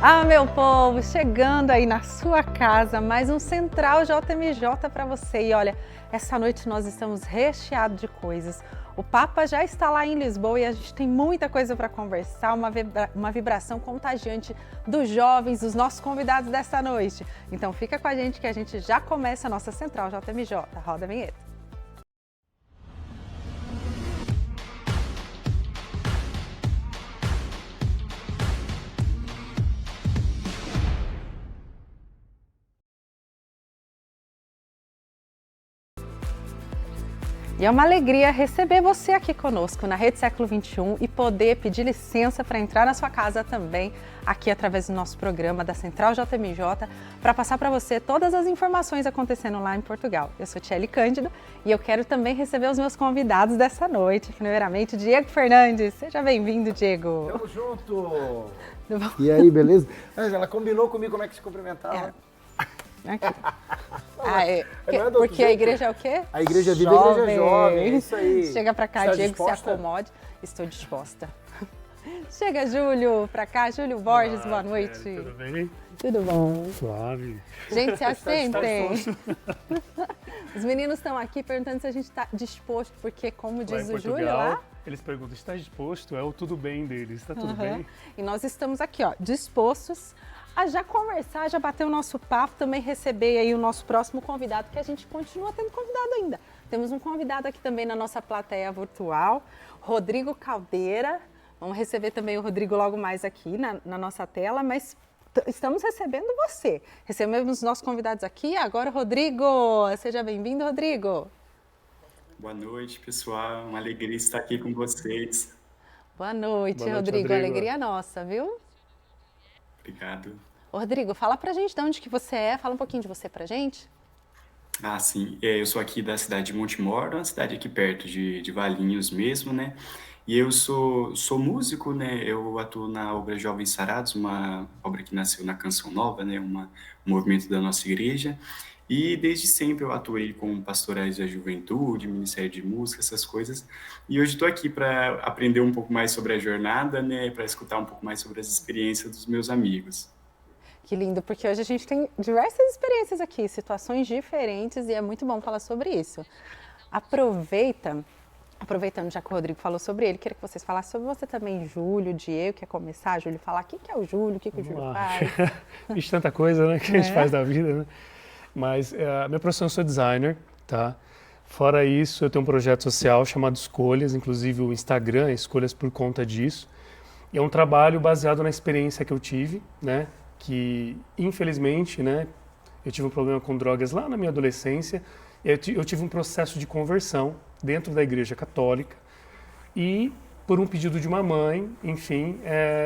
Ah, meu povo, chegando aí na sua casa, mais um Central JMJ para você. E olha, essa noite nós estamos recheados de coisas. O Papa já está lá em Lisboa e a gente tem muita coisa para conversar, uma vibração contagiante dos jovens, dos nossos convidados dessa noite. Então fica com a gente que a gente já começa a nossa Central JMJ. Roda a vinheta. E é uma alegria receber você aqui conosco na Rede Século XXI e poder pedir licença para entrar na sua casa também, aqui através do nosso programa da Central JMJ, para passar para você todas as informações acontecendo lá em Portugal. Eu sou Tchely Cândido e eu quero também receber os meus convidados dessa noite, primeiramente Diego Fernandes. Seja bem-vindo, Diego. Tamo junto! E aí, beleza? Ela combinou comigo como é que se cumprimentava. Aqui. Porque a igreja é o quê? A igreja viva, a igreja jovem, é isso aí. Chega pra cá, Está Diego, disposta? se acomode. Estou disposta. Chega, Júlio, pra cá. Júlio Borges, boa noite. Tudo bem? Tudo bom? Suave. Gente, se assentem. Os meninos estão aqui perguntando se a gente está disposto, porque como diz o Júlio lá... Eles perguntam, está disposto? É o tudo bem deles, está tudo bem? E nós estamos aqui, ó, dispostos a já conversar, já bater o nosso papo, também receber aí o nosso próximo convidado, que a gente continua tendo convidado ainda. Temos um convidado aqui também na nossa plateia virtual, Rodrigo Caldeira. Vamos receber também o Rodrigo logo mais aqui na nossa tela, mas estamos recebendo você. Recebemos os nossos convidados aqui. Agora, Rodrigo, seja bem-vindo, Rodrigo. Boa noite, pessoal. Uma alegria estar aqui com vocês. Boa noite, Rodrigo. Alegria nossa, viu? Obrigado. Ô, Rodrigo, fala pra gente de onde que você é, fala um pouquinho de você pra gente. Ah, sim. Eu sou aqui da cidade de Montemor, uma cidade aqui perto de Valinhos mesmo, né? E eu sou músico, né? Eu atuo na obra Jovens Sarados, uma obra que nasceu na Canção Nova, né? Um movimento da nossa igreja. E desde sempre eu atuei com pastorais da juventude, Ministério de Música, essas coisas. E hoje estou aqui para aprender um pouco mais sobre a jornada, né? Para escutar um pouco mais sobre as experiências dos meus amigos. Que lindo, porque hoje a gente tem diversas experiências aqui, situações diferentes, e é muito bom falar sobre isso. Aproveitando já que o Rodrigo falou sobre ele, queria que vocês falassem sobre você também, Júlio, Diego. Quer começar, Júlio, falar o que é o Júlio, o que o Júlio faz? Vixe, tanta coisa, né, que a gente faz da vida, né? Mas a minha profissão, eu sou designer, tá? Fora isso, eu tenho um projeto social chamado Escolhas, inclusive o Instagram, Escolhas por conta disso. E é um trabalho baseado na experiência que eu tive, né? Que, infelizmente, né, eu tive um problema com drogas lá na minha adolescência, e eu tive um processo de conversão dentro da Igreja Católica, e por um pedido de uma mãe, enfim,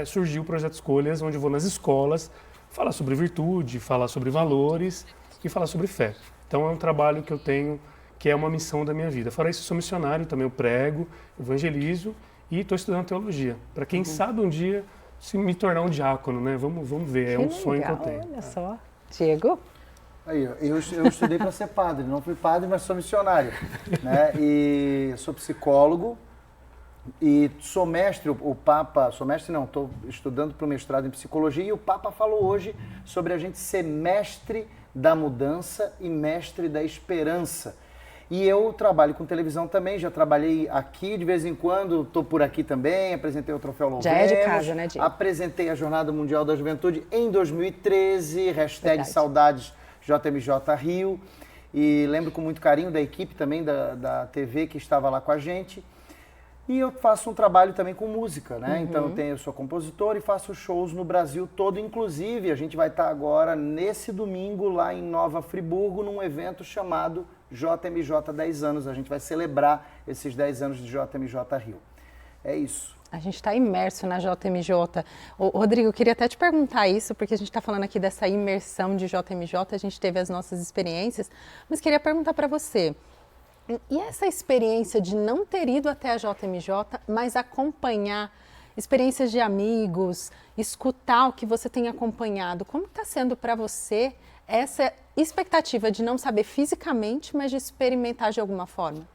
surgiu o Projeto Escolhas, onde eu vou nas escolas falar sobre virtude, falar sobre valores e falar sobre fé. Então é um trabalho que eu tenho, que é uma missão da minha vida. Fora isso, eu sou missionário, também eu prego, evangelizo e estou estudando teologia. Para quem sabe um dia se me tornar um diácono, né? Vamos ver, é um sonho que eu tenho. Olha só. Diego? Aí, eu estudei para ser padre, não fui padre, mas sou missionário, né? E sou psicólogo e sou mestre, estou estudando para o mestrado em psicologia, e o Papa falou hoje sobre a gente ser mestre da mudança e mestre da esperança. E eu trabalho com televisão também, já trabalhei aqui, de vez em quando estou por aqui também, apresentei o Troféu Louvemos. Já é de casa, né, Diego? Apresentei a Jornada Mundial da Juventude em 2013, hashtag Saudades JMJ Rio, e lembro com muito carinho da equipe também da TV que estava lá com a gente. E eu faço um trabalho também com música, né? Então eu sou compositor e faço shows no Brasil todo, inclusive a gente vai estar agora nesse domingo lá em Nova Friburgo, num evento chamado JMJ 10 anos. A gente vai celebrar esses 10 anos de JMJ Rio. É isso. A gente está imerso na JMJ. Rodrigo, eu queria até te perguntar isso, porque a gente está falando aqui dessa imersão de JMJ, a gente teve as nossas experiências, mas queria perguntar para você, e essa experiência de não ter ido até a JMJ, mas acompanhar experiências de amigos, escutar o que você tem acompanhado, como está sendo para você essa expectativa de não saber fisicamente, mas de experimentar de alguma forma?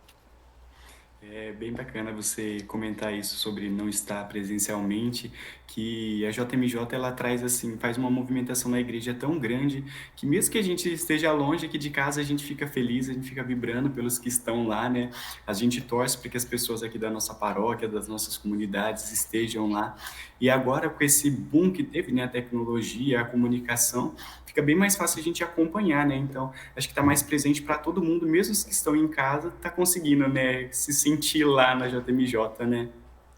É bem bacana você comentar isso sobre não estar presencialmente, que a JMJ ela traz assim, faz uma movimentação na igreja tão grande que mesmo que a gente esteja longe aqui de casa, a gente fica feliz, a gente fica vibrando pelos que estão lá, né? A gente torce para que as pessoas aqui da nossa paróquia, das nossas comunidades estejam lá. E agora com esse boom que teve, né, a tecnologia, a comunicação, fica bem mais fácil a gente acompanhar, né? Então, acho que está mais presente para todo mundo, mesmo os que estão em casa, tá conseguindo, né, se sentir lá na JMJ, né?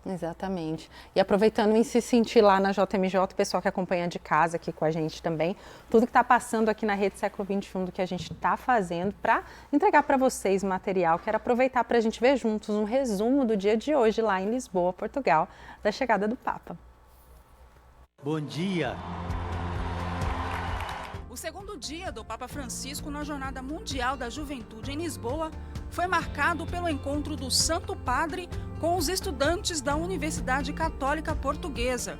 Exatamente. E aproveitando em se sentir lá na JMJ, o pessoal que acompanha de casa aqui com a gente também, tudo que está passando aqui na Rede Século XXI do que a gente está fazendo para entregar para vocês material, quero aproveitar para a gente ver juntos um resumo do dia de hoje lá em Lisboa, Portugal, da chegada do Papa. Bom dia! O segundo dia do Papa Francisco na Jornada Mundial da Juventude em Lisboa foi marcado pelo encontro do Santo Padre com os estudantes da Universidade Católica Portuguesa.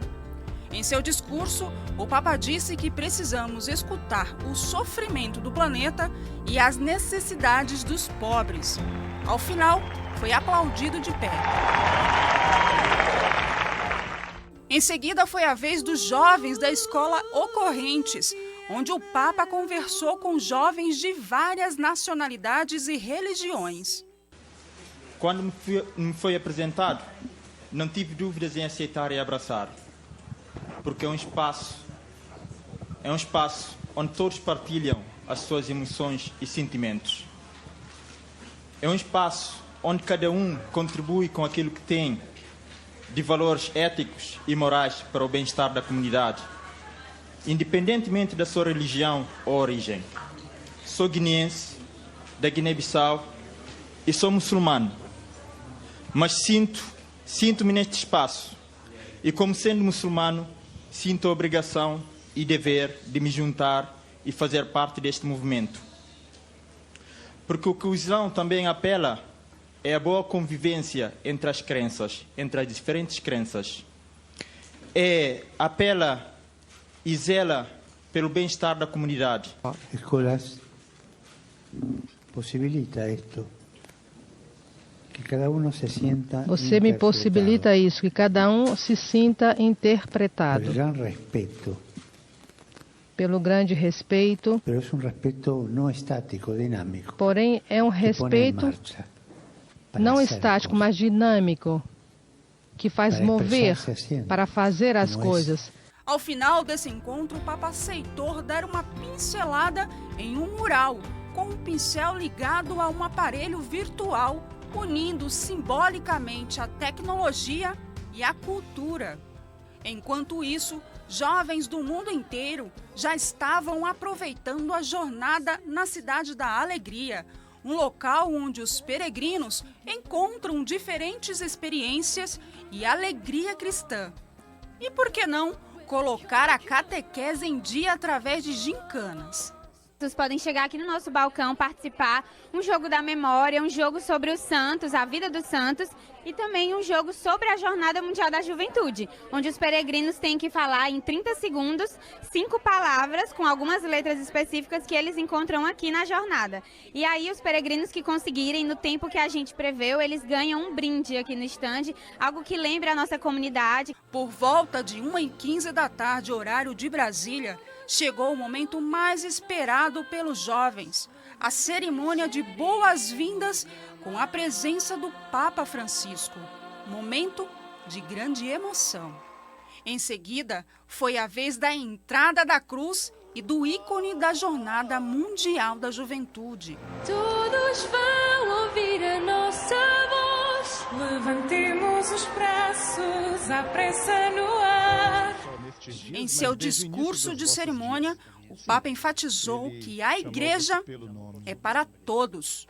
Em seu discurso, o Papa disse que precisamos escutar o sofrimento do planeta e as necessidades dos pobres. Ao final, foi aplaudido de pé. Em seguida, foi a vez dos jovens da escola Ocorrentes, onde o Papa conversou com jovens de várias nacionalidades e religiões. Quando me foi apresentado, não tive dúvidas em aceitar e abraçar, porque é um espaço onde todos partilham as suas emoções e sentimentos. É um espaço onde cada um contribui com aquilo que tem de valores éticos e morais para o bem-estar da comunidade, independentemente da sua religião ou origem. Sou guineense, da Guiné-Bissau, e sou muçulmano, mas sinto-me neste espaço, e como sendo muçulmano, sinto a obrigação e dever de me juntar e fazer parte deste movimento. Porque o que o Islão também apela é a boa convivência entre as crenças, entre as diferentes crenças. Apela e zela pelo bem-estar da comunidade. Escolas possibilita isto, que cada um se sinta. Você me possibilita isso, que cada um se sinta interpretado. Pelo grande respeito. Pero es un respeto no estático, dinámico. Porém, é um respeito não estático, mas dinâmico, que faz mover para fazer as coisas. Ao final desse encontro, o Papa aceitou dar uma pincelada em um mural, com um pincel ligado a um aparelho virtual, unindo simbolicamente a tecnologia e a cultura. Enquanto isso, jovens do mundo inteiro já estavam aproveitando a jornada na Cidade da Alegria, um local onde os peregrinos encontram diferentes experiências e alegria cristã. E por que não colocar a catequese em dia através de gincanas? Vocês podem chegar aqui no nosso balcão, participar, um jogo da memória, um jogo sobre os santos, a vida dos santos, e também um jogo sobre a Jornada Mundial da Juventude, onde os peregrinos têm que falar em 30 segundos, 5 palavras com algumas letras específicas que eles encontram aqui na jornada. E aí os peregrinos que conseguirem, no tempo que a gente preveu, eles ganham um brinde aqui no estande, algo que lembre a nossa comunidade. Por volta de 1h15 da tarde, horário de Brasília, chegou o momento mais esperado pelos jovens, a cerimônia de boas-vindas com a presença do Papa Francisco. Momento de grande emoção. Em seguida, foi a vez da entrada da cruz e do ícone da Jornada Mundial da Juventude. Todos vão ouvir a nossa voz. Levantemos os braços, à pressa no ar. Em seu discurso de cerimônia, o Papa enfatizou que a Igreja é para todos.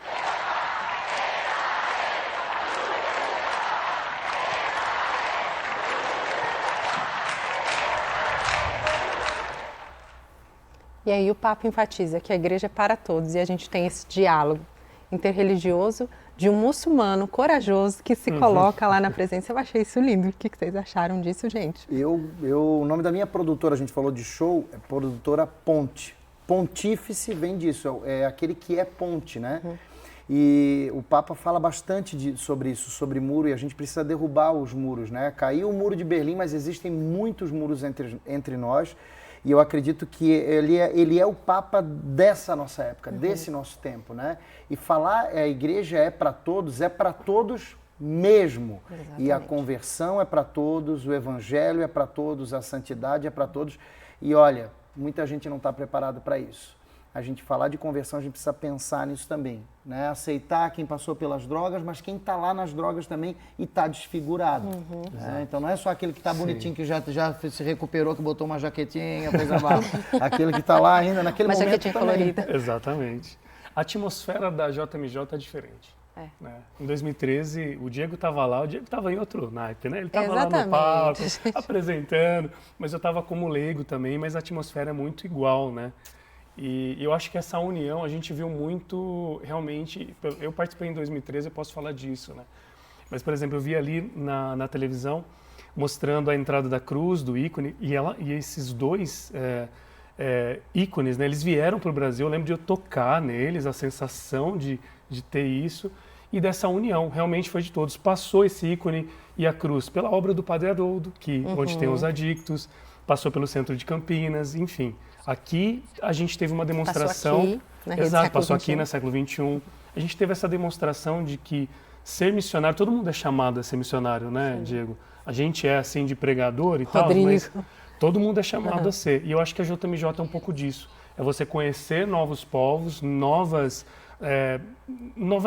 E aí o Papa enfatiza que a Igreja é para todos e a gente tem esse diálogo interreligioso de um muçulmano corajoso que se coloca lá na presença. Eu achei isso lindo. O que vocês acharam disso, gente? O nome da minha produtora, a gente falou de show, é produtora Ponte. Pontífice vem disso, é aquele que é ponte, né? E o Papa fala bastante sobre isso, sobre muro, e a gente precisa derrubar os muros, né? Caiu o muro de Berlim, mas existem muitos muros entre nós, e eu acredito que ele é o Papa dessa nossa época, desse nosso tempo, né? E falar a igreja é para todos mesmo. Exatamente. E a conversão é para todos, o evangelho é para todos, a santidade é para todos. E olha, muita gente não está preparada para isso. A gente falar de conversão, a gente precisa pensar nisso também, né? Aceitar quem passou pelas drogas, mas quem está lá nas drogas também e está desfigurado. Né? Então não é só aquele que está bonitinho, que já se recuperou, que botou uma jaquetinha, coisa lá. Aquele que está lá ainda naquele momento jaquetinha colorida. Exatamente. A atmosfera da JMJ é diferente. Né? Em 2013, o Diego estava lá, o Diego estava em outro naipe, né? Ele estava lá no palco, apresentando, mas eu estava como leigo também, mas a atmosfera é muito igual, né? E eu acho que essa união a gente viu muito, realmente, eu participei em 2013, eu posso falar disso, né? Mas, por exemplo, eu vi ali na televisão, mostrando a entrada da cruz, do ícone, e esses dois ícones, né? Eles vieram para o Brasil, eu lembro de eu tocar neles, a sensação de ter isso, e dessa união, realmente foi de todos. Passou esse ícone e a cruz pela obra do Padre Haroldo, onde tem os adictos, passou pelo centro de Campinas, enfim. Aqui a gente teve uma demonstração... Passou aqui no século XXI. A gente teve essa demonstração de que ser missionário, todo mundo é chamado a ser missionário, né, Sim. Diego? A gente é assim de pregador e tal, mas todo mundo é chamado a ser. E eu acho que a JMJ é um pouco disso. É você conhecer novos povos, novas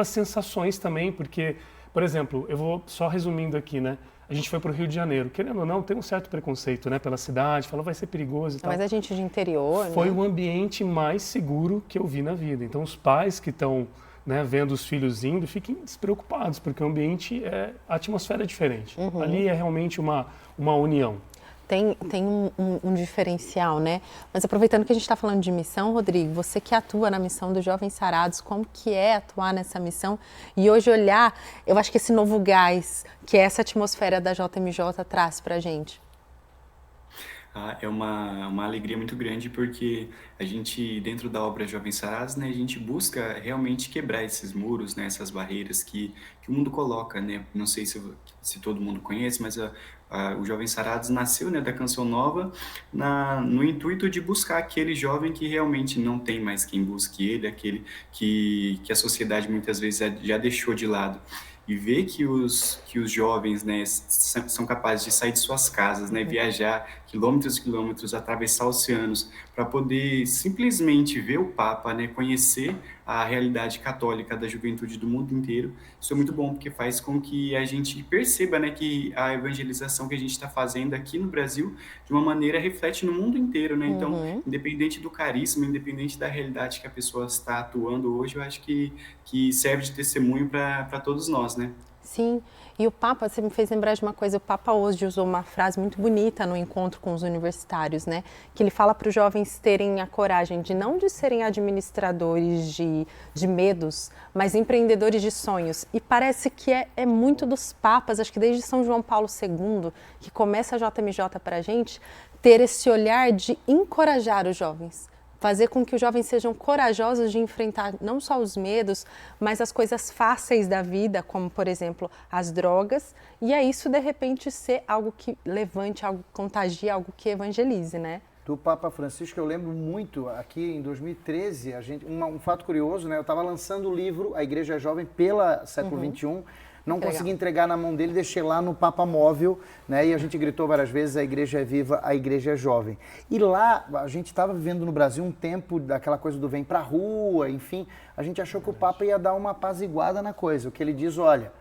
sensações também, porque, por exemplo, eu vou só resumindo aqui, né? A gente foi para o Rio de Janeiro. Querendo ou não, tem um certo preconceito, né? Pela cidade, falou vai ser perigoso e tal. Mas a gente de interior, Foi o ambiente mais seguro que eu vi na vida. Então, os pais que estão, né, vendo os filhos indo, fiquem despreocupados, porque o ambiente a atmosfera é diferente. Ali é realmente uma união. Tem um diferencial, né? Mas aproveitando que a gente está falando de missão, Rodrigo, você que atua na missão dos Jovens Sarados, como que é atuar nessa missão? E hoje olhar, eu acho que esse novo gás, que essa atmosfera da JMJ traz para a gente. É uma alegria muito grande, porque a gente, dentro da obra Jovens Sarados, né, a gente busca realmente quebrar esses muros, né, essas barreiras que o mundo coloca, né? Não sei se todo mundo conhece, mas o Jovens Sarados nasceu, né, da Canção Nova no intuito de buscar aquele jovem que realmente não tem mais quem busque ele, aquele que a sociedade muitas vezes já deixou de lado. E ver que os jovens, né, são capazes de sair de suas casas, né, viajar quilômetros e quilômetros, atravessar oceanos, para poder simplesmente ver o Papa, né, conhecer a realidade católica da juventude do mundo inteiro. Isso é muito bom, porque faz com que a gente perceba, né, que a evangelização que a gente está fazendo aqui no Brasil, de uma maneira, reflete no mundo inteiro, né? Então, independente do carisma, independente da realidade que a pessoa está atuando hoje, eu acho que serve de testemunho para todos nós, né? Sim, e o Papa, você me fez lembrar de uma coisa, o Papa hoje usou uma frase muito bonita no encontro com os universitários, né? Que ele fala para os jovens terem a coragem de não de serem administradores de medos, mas empreendedores de sonhos. E parece que é muito dos papas, acho que desde São João Paulo II, que começa a JMJ para a gente, ter esse olhar de encorajar os jovens. Fazer com que os jovens sejam corajosos de enfrentar não só os medos, mas as coisas fáceis da vida, como, por exemplo, as drogas, e é isso, de repente, ser algo que levante, algo que contagie, algo que evangelize, né? Do Papa Francisco, eu lembro muito, aqui em 2013, um fato curioso, né? Eu estava lançando o livro A Igreja Jovem pela Século XXI, não consegui entregar na mão dele, deixei lá no Papa Móvel, né? E a gente gritou várias vezes, a igreja é viva, a igreja é jovem. E lá, a gente estava vivendo no Brasil um tempo daquela coisa do vem pra rua, enfim, a gente achou que o Papa ia dar uma apaziguada na coisa. O que ele diz, olha,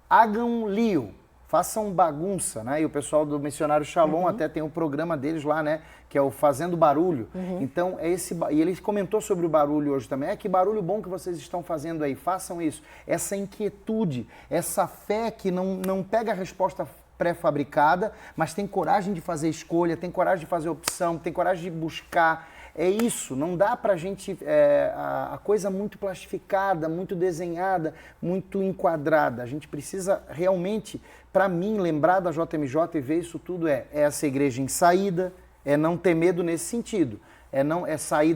hagam lío, façam bagunça, né? E o pessoal do Missionário Shalom até tem um programa deles lá, né? Que é o Fazendo Barulho. Então, e ele comentou sobre o barulho hoje também. Que barulho bom que vocês estão fazendo aí, façam isso. Essa inquietude, essa fé que não pega a resposta pré-fabricada, mas tem coragem de fazer escolha, tem coragem de fazer opção, tem coragem de buscar. É isso, não dá pra gente, a coisa muito plastificada, muito desenhada, muito enquadrada. A gente precisa realmente, para mim, lembrar da JMJ e ver isso tudo essa igreja em saída, É não ter medo nesse sentido. É sair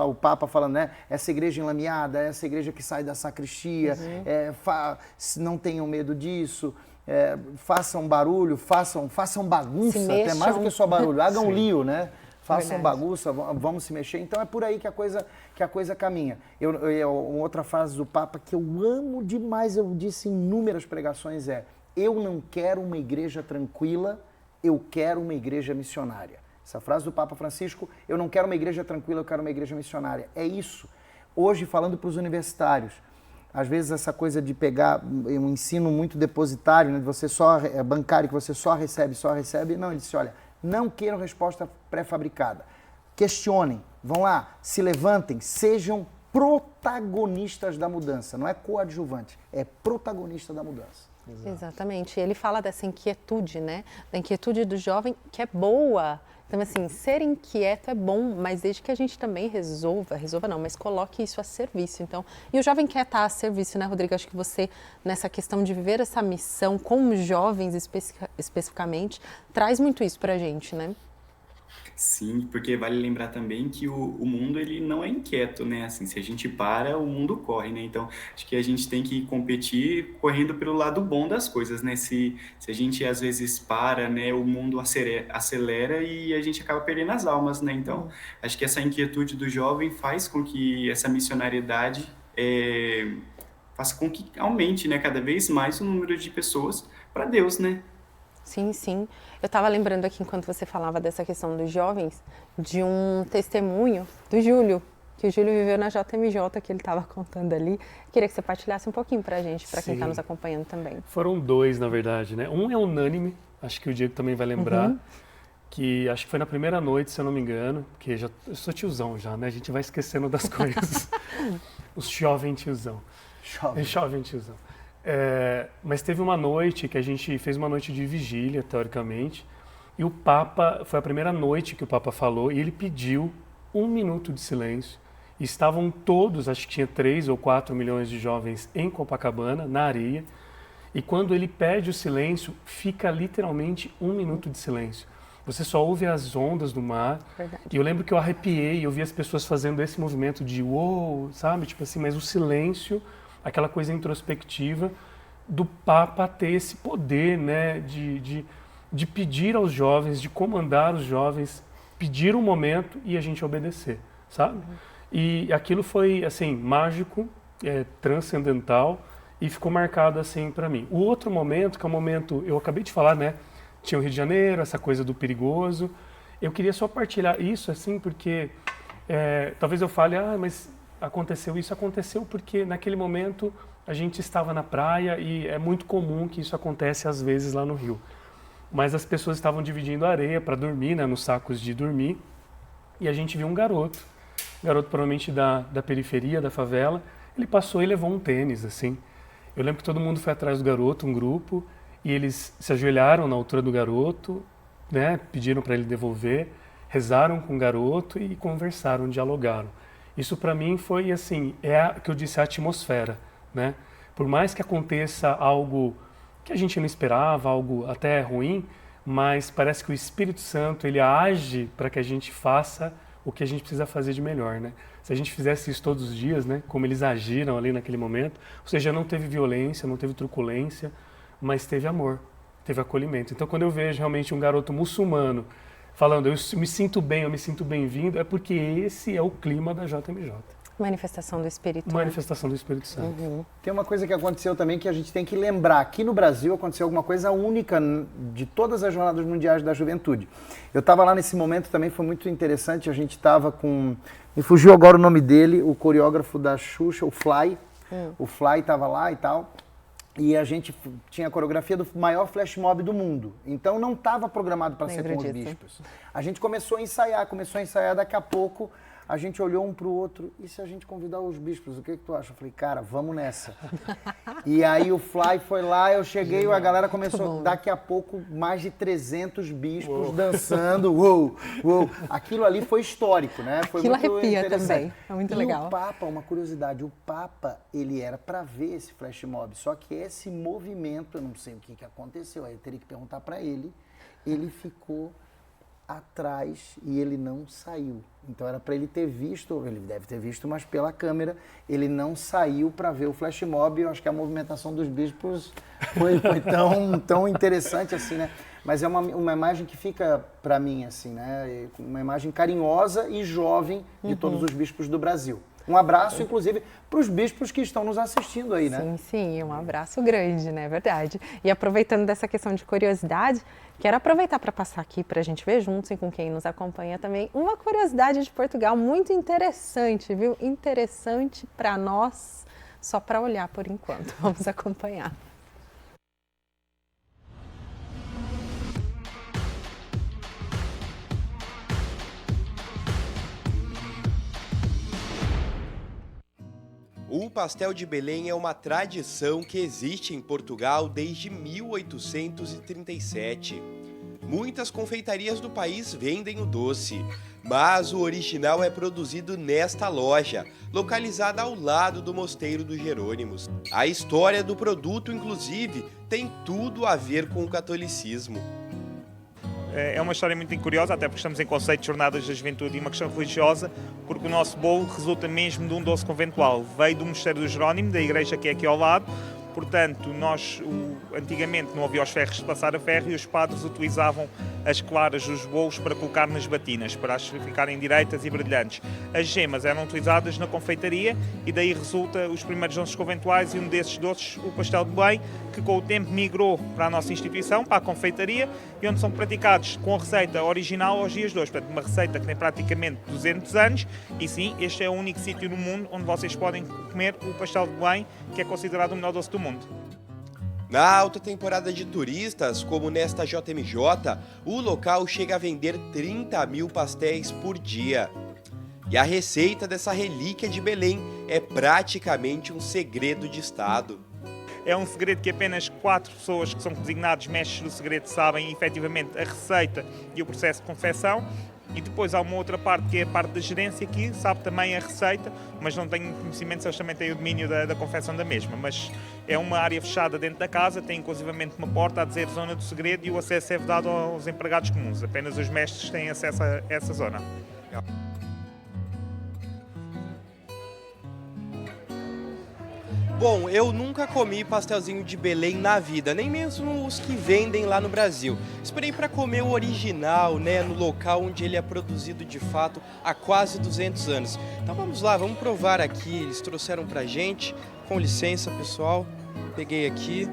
o Papa falando, né? Essa igreja enlameada, essa igreja que sai da sacristia, não tenham medo disso, façam barulho, façam bagunça, até mais do que só barulho, hagam lío, né? Façam bagunça, vamos se mexer. Então é por aí que a coisa caminha. Outra frase do Papa que eu amo demais, eu disse em inúmeras pregações eu não quero uma igreja tranquila, eu quero uma igreja missionária. Essa frase do Papa Francisco, eu não quero uma igreja tranquila, eu quero uma igreja missionária. É isso. Hoje, falando para os universitários, às vezes essa coisa de pegar um ensino muito depositário, né, de você bancário, que você só recebe, não, ele disse, olha, não queiram resposta pré-fabricada. Questionem, vão lá, se levantem, sejam protagonistas da mudança. Não é coadjuvante, é protagonista da mudança. Exatamente. Ele fala dessa inquietude, né? Da inquietude do jovem, que é boa. Então, assim, ser inquieto é bom, mas desde que a gente também resolva não, mas coloque isso a serviço. Então, e o jovem quer estar a serviço, né, Rodrigo? Acho que você, nessa questão de viver essa missão com os jovens especificamente, traz muito isso pra gente, né? Sim, porque vale lembrar também que o mundo ele não é inquieto, né? Assim, se a gente para, o mundo corre, né? Então, acho que a gente tem que competir correndo pelo lado bom das coisas, né? Se a gente às vezes para, né? O mundo acelera e a gente acaba perdendo as almas, né? Então, acho que essa inquietude do jovem faz com que essa missionariedade faça com que aumente, né? Cada vez mais o número de pessoas para Deus, né? Sim, sim. Eu estava lembrando aqui, enquanto você falava dessa questão dos jovens, de um testemunho do Júlio, que o Júlio viveu na JMJ, que ele estava contando ali. Queria que você partilhasse um pouquinho para a gente, para quem está nos acompanhando também. Foram dois, na verdade, né? Um é unânime, acho que o Diego também vai lembrar, que acho que foi na primeira noite, se eu não me engano, porque eu sou tiozão já, né? A gente vai esquecendo das coisas. Os jovem tiozão. Jovem tiozão. Mas teve uma noite que a gente fez uma noite de vigília, teoricamente, e o Papa, foi a primeira noite que o Papa falou, e ele pediu 1 minuto de silêncio. E estavam todos, acho que tinha 3 ou 4 milhões de jovens em Copacabana, na areia, e quando ele pede o silêncio, fica literalmente 1 minuto de silêncio. Você só ouve as ondas do mar. Verdade. E eu lembro que eu arrepiei, eu vi as pessoas fazendo esse movimento de uou, sabe? Tipo assim, mas o silêncio, aquela coisa introspectiva do Papa ter esse poder, né, de pedir aos jovens, de comandar os jovens, pedir um momento e a gente obedecer, sabe? E aquilo foi, assim, mágico, transcendental e ficou marcado, assim, para mim. O outro momento, que é o momento, eu acabei de falar, né, tinha o Rio de Janeiro, essa coisa do perigoso. Eu queria só partilhar isso, assim, porque talvez eu fale, mas aconteceu porque naquele momento a gente estava na praia e é muito comum que isso acontece às vezes lá no Rio. Mas as pessoas estavam dividindo areia para dormir, né, nos sacos de dormir, e a gente viu um garoto provavelmente da periferia, da favela. Ele passou e levou um tênis, assim. Eu lembro que todo mundo foi atrás do garoto, um grupo, e eles se ajoelharam na altura do garoto, né, pediram para ele devolver, rezaram com o garoto e conversaram, dialogaram. Isso para mim foi assim, o que eu disse, a atmosfera, né? Por mais que aconteça algo que a gente não esperava, algo até ruim, mas parece que o Espírito Santo, ele age para que a gente faça o que a gente precisa fazer de melhor, né? Se a gente fizesse isso todos os dias, né, como eles agiram ali naquele momento, ou seja, não teve violência, não teve truculência, mas teve amor, teve acolhimento. Então, quando eu vejo realmente um garoto muçulmano falando, eu me sinto bem, eu me sinto bem-vindo, é porque esse é o clima da JMJ. Manifestação do Espírito. Manifestação do Espírito Santo. Tem uma coisa que aconteceu também que a gente tem que lembrar. Aqui no Brasil aconteceu alguma coisa única de todas as Jornadas Mundiais da Juventude. Eu estava lá nesse momento também, foi muito interessante. A gente estava com... Me fugiu agora o nome dele, o coreógrafo da Xuxa, o Fly. O Fly estava lá e tal. E a gente tinha a coreografia do maior flash mob do mundo. Então não estava programado para ser com os bispos. A gente começou a ensaiar, daqui a pouco a gente olhou um para o outro, e se a gente convidar os bispos, o que tu acha? Eu falei, cara, vamos nessa. E aí o Fly foi lá, eu cheguei, a galera começou, daqui a pouco, mais de 300 bispos dançando, uou. Aquilo ali foi histórico, né? Foi aquilo muito arrepia interessante. Também, é muito legal. E o Papa, uma curiosidade, o Papa, ele era para ver esse flash mob, só que esse movimento, eu não sei o que aconteceu, aí eu teria que perguntar para ele ficou atrás e ele não saiu. Então era para ele ter visto, ele deve ter visto, mas pela câmera ele não saiu para ver o flash mob. Eu acho que a movimentação dos bispos foi tão interessante assim, né? Mas é uma imagem que fica para mim assim, né? Uma imagem carinhosa e jovem de todos os bispos do Brasil. Um abraço, inclusive, para os bispos que estão nos assistindo aí, né? Sim, um abraço grande, né? Verdade. E aproveitando dessa questão de curiosidade, quero aproveitar para passar aqui para a gente ver juntos e com quem nos acompanha também uma curiosidade de Portugal muito interessante, viu? Interessante para nós, só para olhar por enquanto. Vamos acompanhar. O pastel de Belém é uma tradição que existe em Portugal desde 1837. Muitas confeitarias do país vendem o doce, mas o original é produzido nesta loja, localizada ao lado do Mosteiro dos Jerônimos. A história do produto, inclusive, tem tudo a ver com o catolicismo. É uma história muito curiosa, até porque estamos em conceito de jornadas da juventude e uma questão religiosa, porque o nosso bolo resulta mesmo de um doce conventual. Veio do Mosteiro do Jerónimo, da igreja que é aqui ao lado. Portanto, nós antigamente não havia os ferros de passar a ferro e os padres utilizavam as claras dos bolos para colocar nas batinas, para as ficarem direitas e brilhantes. As gemas eram utilizadas na confeitaria e daí resulta os primeiros doces conventuais e um desses doces, o pastel de Belém, que com o tempo migrou para a nossa instituição, para a confeitaria, e onde são praticados com a receita original aos dias de hoje. Portanto, uma receita que tem praticamente 200 anos e sim, este é o único sítio no mundo onde vocês podem comer o pastel de Belém, que é considerado o melhor doce do mundo. Na alta temporada de turistas, como nesta JMJ, o local chega a vender 30 mil pastéis por dia. E a receita dessa relíquia de Belém é praticamente um segredo de Estado. É um segredo que apenas 4 pessoas que são designados mestres do segredo sabem efetivamente a receita e o processo de confecção. E depois há uma outra parte que é a parte da gerência que sabe também a receita, mas não tenho conhecimento se eles também têm o domínio da confecção da mesma. Mas é uma área fechada dentro da casa, tem inclusivamente uma porta a dizer zona do segredo e o acesso é vedado aos empregados comuns. Apenas os mestres têm acesso a essa zona. Bom, eu nunca comi pastelzinho de Belém na vida, nem mesmo os que vendem lá no Brasil. Esperei para comer o original, né, no local onde ele é produzido de fato há quase 200 anos. Então vamos lá, vamos provar aqui. Eles trouxeram pra gente. Com licença, pessoal. Peguei aqui.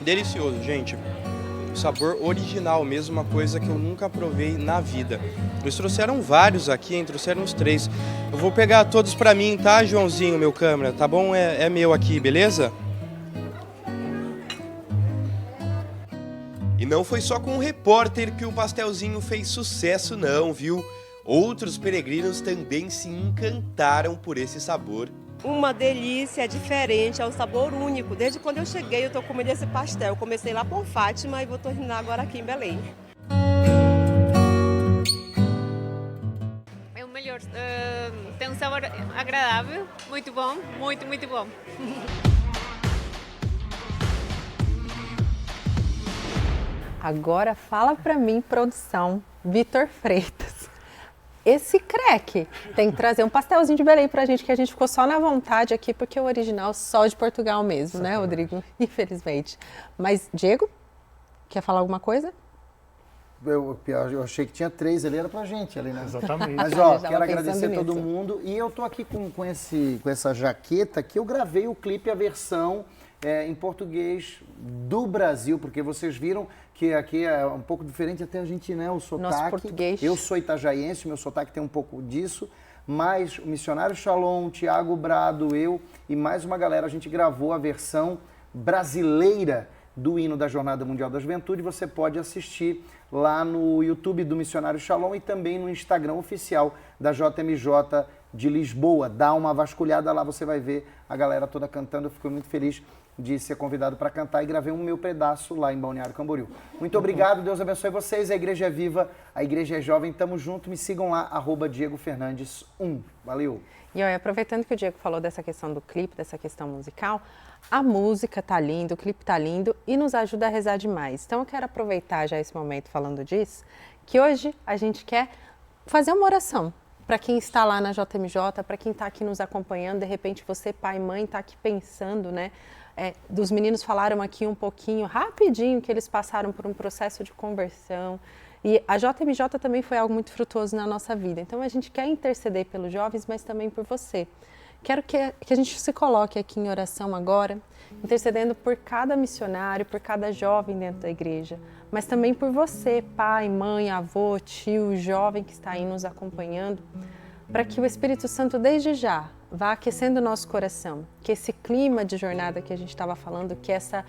Delicioso, gente. O sabor original mesmo, uma coisa que eu nunca provei na vida. Eles trouxeram vários aqui, hein? Trouxeram uns 3. Eu vou pegar todos pra mim, tá, Joãozinho, meu câmera? Tá bom? É meu aqui, beleza? E não foi só com o repórter que o pastelzinho fez sucesso não, viu? Outros peregrinos também se encantaram por esse sabor. Uma delícia, diferente, é um sabor único. Desde quando eu cheguei, eu estou comendo esse pastel. Eu comecei lá por Fátima e vou terminar agora aqui em Belém. É o melhor. Tem um sabor agradável, muito bom, muito bom. Agora fala para mim, produção, Vitor Freitas. Esse creque tem que trazer um pastelzinho de Belém pra gente, que a gente ficou só na vontade aqui, porque o original só de Portugal mesmo, né, Rodrigo? Infelizmente. Mas, Diego, quer falar alguma coisa? Eu achei que tinha 3 ali, era pra gente ali, né? Exatamente. Mas, ó, quero agradecer a todo mundo. E eu tô aqui com essa jaqueta que eu gravei o clipe, a versão em português do Brasil, porque vocês viram que aqui é um pouco diferente até a gente, né, o sotaque. Nosso português. Eu sou itajaiense, meu sotaque tem um pouco disso, mas o Missionário Shalom, Tiago Brado, eu e mais uma galera, a gente gravou a versão brasileira do hino da Jornada Mundial da Juventude. Você pode assistir lá no YouTube do Missionário Shalom e também no Instagram oficial da JMJ de Lisboa. Dá uma vasculhada lá, você vai ver a galera toda cantando. Eu fico muito feliz de ser convidado para cantar e gravei um meu pedaço lá em Balneário Camboriú. Muito obrigado, Deus abençoe vocês. A igreja é viva, a igreja é jovem, tamo junto. Me sigam lá, @DiegoFernandes1. Valeu! E olha, aproveitando que o Diego falou dessa questão do clipe, dessa questão musical, a música tá linda, o clipe tá lindo e nos ajuda a rezar demais. Então eu quero aproveitar já esse momento falando disso, que hoje a gente quer fazer uma oração para quem está lá na JMJ, para quem está aqui nos acompanhando. De repente você, pai e mãe, está aqui pensando, né? Dos meninos falaram aqui um pouquinho, rapidinho, que eles passaram por um processo de conversão. E a JMJ também foi algo muito frutuoso na nossa vida. Então a gente quer interceder pelos jovens, mas também por você. Quero que a gente se coloque aqui em oração agora, intercedendo por cada missionário, por cada jovem dentro da igreja, mas também por você, pai, mãe, avô, tio, jovem que está aí nos acompanhando, para que o Espírito Santo desde já vá aquecendo o nosso coração, que esse clima de jornada que a gente estava falando, que essa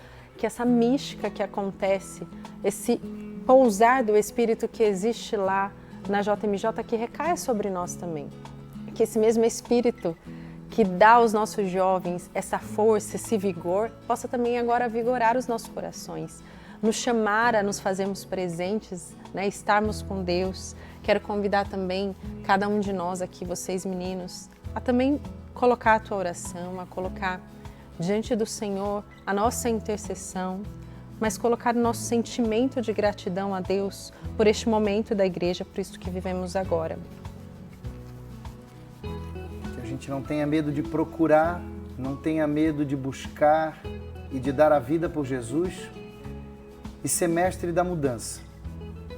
mística que acontece, esse pousar do Espírito que existe lá na JMJ, que recaia sobre nós também. Que esse mesmo Espírito que dá aos nossos jovens essa força, esse vigor, possa também agora vigorar os nossos corações, nos chamar a nos fazermos presentes, né, estarmos com Deus. Quero convidar também cada um de nós aqui, vocês meninos, a também colocar a tua oração, a colocar diante do Senhor a nossa intercessão, mas colocar o nosso sentimento de gratidão a Deus por este momento da igreja, por isso que vivemos agora. Que a gente não tenha medo de procurar, não tenha medo de buscar e de dar a vida por Jesus e ser mestre da mudança,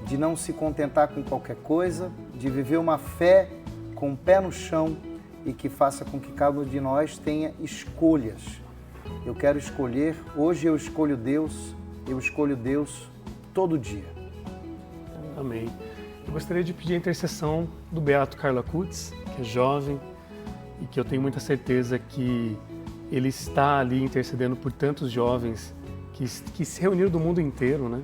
de não se contentar com qualquer coisa, de viver uma fé com o pé no chão e que faça com que cada um de nós tenha escolhas. Eu quero escolher, hoje eu escolho Deus todo dia. Amém. Eu gostaria de pedir a intercessão do Beato Carlo Acutis, que é jovem e que eu tenho muita certeza que ele está ali intercedendo por tantos jovens que se reuniram do mundo inteiro, né?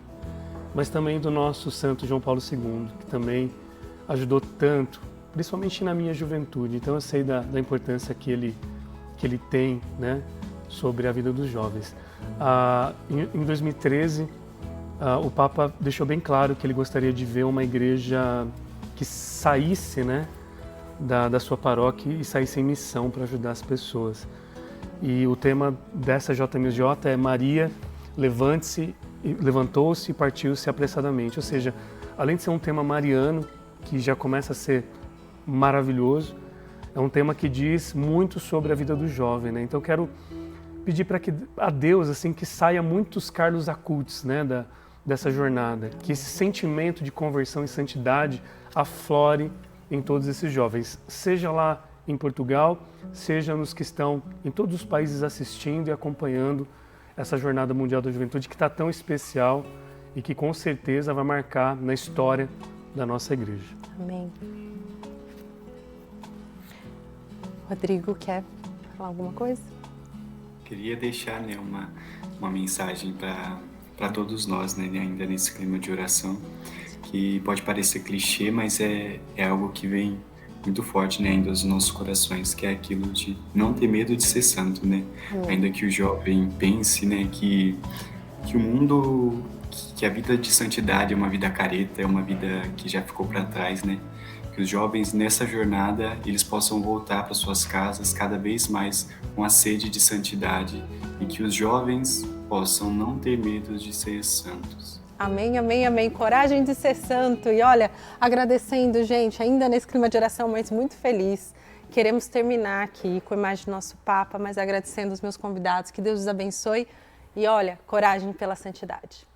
Mas também do nosso santo João Paulo II, que também ajudou tanto, principalmente na minha juventude. Então eu sei da importância que ele tem, né, sobre a vida dos jovens. Em 2013, o Papa deixou bem claro que ele gostaria de ver uma igreja que saísse, né, da sua paróquia e saísse em missão para ajudar as pessoas. E o tema dessa JMJ é Maria levantou-se e partiu-se apressadamente. Ou seja, além de ser um tema mariano, que já começa a ser maravilhoso, é um tema que diz muito sobre a vida do jovem, né? Então eu quero pedir para que a Deus, assim, que saia muitos Carlos Acutis, né, dessa jornada, que esse sentimento de conversão e santidade aflore em todos esses jovens, seja lá em Portugal, seja nos que estão em todos os países assistindo e acompanhando essa Jornada Mundial da Juventude, que está tão especial e que com certeza vai marcar na história da nossa igreja. Amém. Rodrigo, quer falar alguma coisa? Queria deixar, né, uma mensagem para todos nós, né, ainda nesse clima de oração, que pode parecer clichê, mas é algo que vem muito forte, né, ainda nos nossos corações, que é aquilo de não ter medo de ser santo, né? Ainda que o jovem pense, né, que o mundo, que a vida de santidade é uma vida careta, é uma vida que já ficou para trás, né? Que os jovens nessa jornada eles possam voltar para suas casas cada vez mais com a sede de santidade e que os jovens possam não ter medo de ser santos. Amém, amém, amém. Coragem de ser santo. E olha, agradecendo, gente, ainda nesse clima de oração, mas muito feliz. Queremos terminar aqui com a imagem do nosso Papa, mas agradecendo os meus convidados. Que Deus os abençoe. E olha, coragem pela santidade.